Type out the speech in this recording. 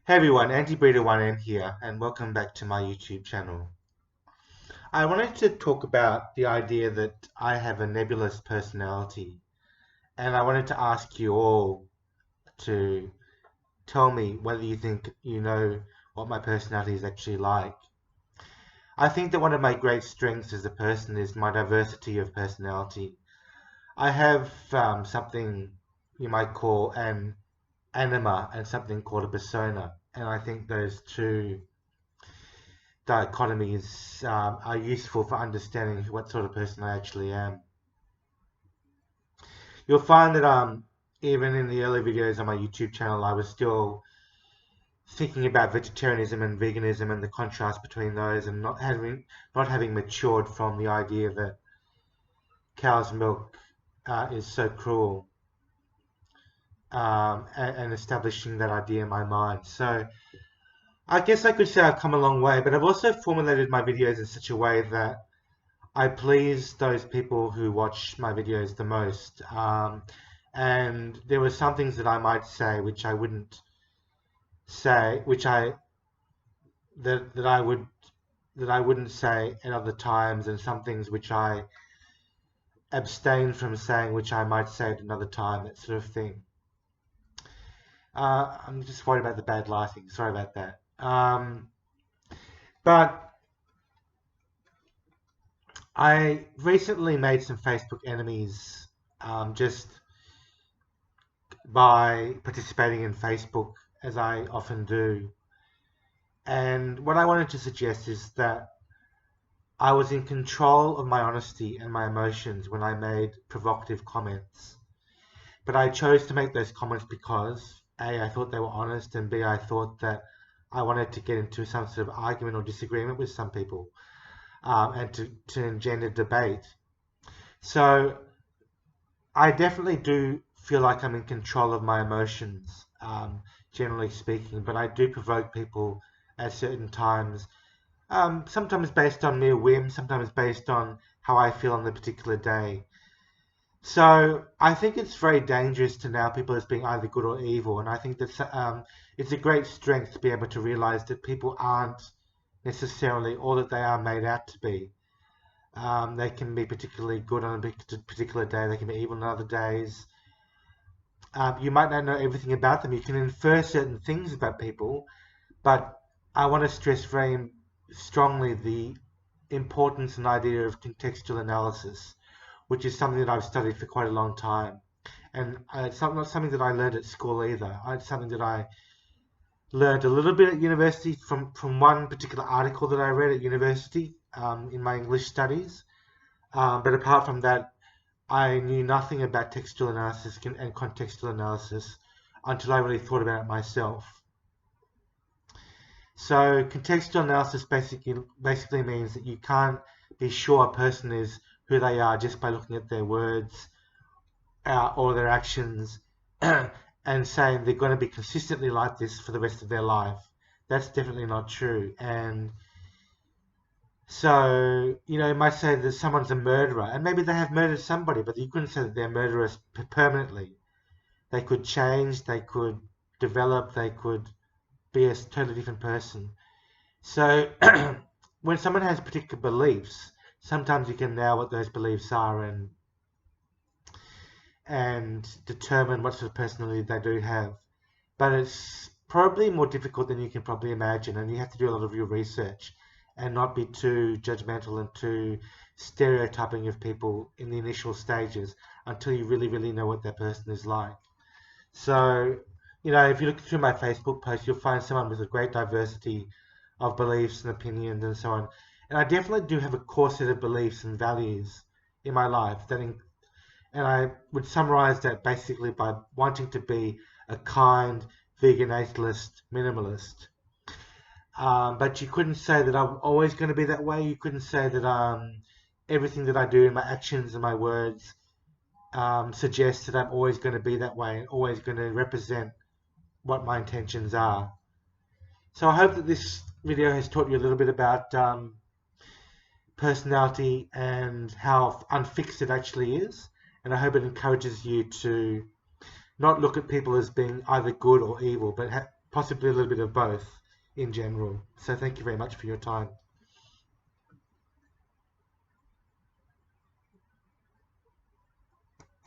Hey everyone, Anti-Breeder1M here, and welcome back to my YouTube channel. I wanted to talk about the idea that I have a nebulous personality, and I wanted to ask you all to tell me whether you think you know what my personality is actually like. I think that one of my great strengths as a person is my diversity of personality. I have something you might call an anima and something called a persona, and I think those two dichotomies are useful for understanding what sort of person I actually am. You'll find that even in the early videos on my YouTube channel, I was still thinking about vegetarianism and veganism and the contrast between those, and not having matured from the idea that cow's milk is so cruel, and establishing that idea in my mind. So I guess I could say I've come a long way, but I've also formulated my videos in such a way that I please those people who watch my videos the most. And there were some things that I might say which I wouldn't say, which I that I would that I wouldn't say at other times, and some things which I abstain from saying, which I might say at another time, that sort of thing. I'm just worried about the bad lighting. Sorry about that. But I recently made some Facebook enemies, just by participating in Facebook, as I often do. And what I wanted to suggest is that I was in control of my honesty and my emotions when I made provocative comments. But I chose to make those comments because A, I thought they were honest, and B, I thought that I wanted to get into some sort of argument or disagreement with some people, and to engender debate. So I definitely do feel like I'm in control of my emotions, generally speaking, but I do provoke people at certain times, sometimes based on mere whim, sometimes based on how I feel on the particular day. So I think it's very dangerous to now people as being either good or evil, and I think that it's a great strength to be able to realize that people aren't necessarily all that they are made out to be. They can be particularly good on a particular day, they can be evil on other days. You might not know everything about them. You can infer certain things about people, but I want to stress very strongly the importance and idea of contextual analysis, which is something that I've studied for quite a long time. And it's not something that I learned at school either. It's something that I learned a little bit at university from one particular article that I read at university, in my English studies. But apart from that, I knew nothing about textual analysis and contextual analysis until I really thought about it myself. So contextual analysis basically means that you can't be sure a person is who they are just by looking at their words, or their actions, and saying they're going to be consistently like this for the rest of their life. That's definitely not true. And so, you might say that someone's a murderer, and maybe they have murdered somebody, but you couldn't say that they're murderers permanently. They could change, they could develop, they could be a totally different person. So, when someone has particular beliefs, sometimes you can nail what those beliefs are and determine what sort of personality they do have. But it's probably more difficult than you can probably imagine, and you have to do a lot of your research and not be too judgmental and too stereotyping of people in the initial stages until you really, really know what that person is like. So, if you look through my Facebook post, you'll find someone with a great diversity of beliefs and opinions and so on. And I definitely do have a core set of beliefs and values in my life and I would summarize that basically by wanting to be a kind, vegan, atheist, minimalist. But you couldn't say that I'm always going to be that way. You couldn't say that everything that I do in my actions and my words suggests that I'm always going to be that way and always going to represent what my intentions are. So I hope that this video has taught you a little bit about personality and how unfixed it actually is. And I hope it encourages you to not look at people as being either good or evil, possibly a little bit of both in general. So thank you very much for your time.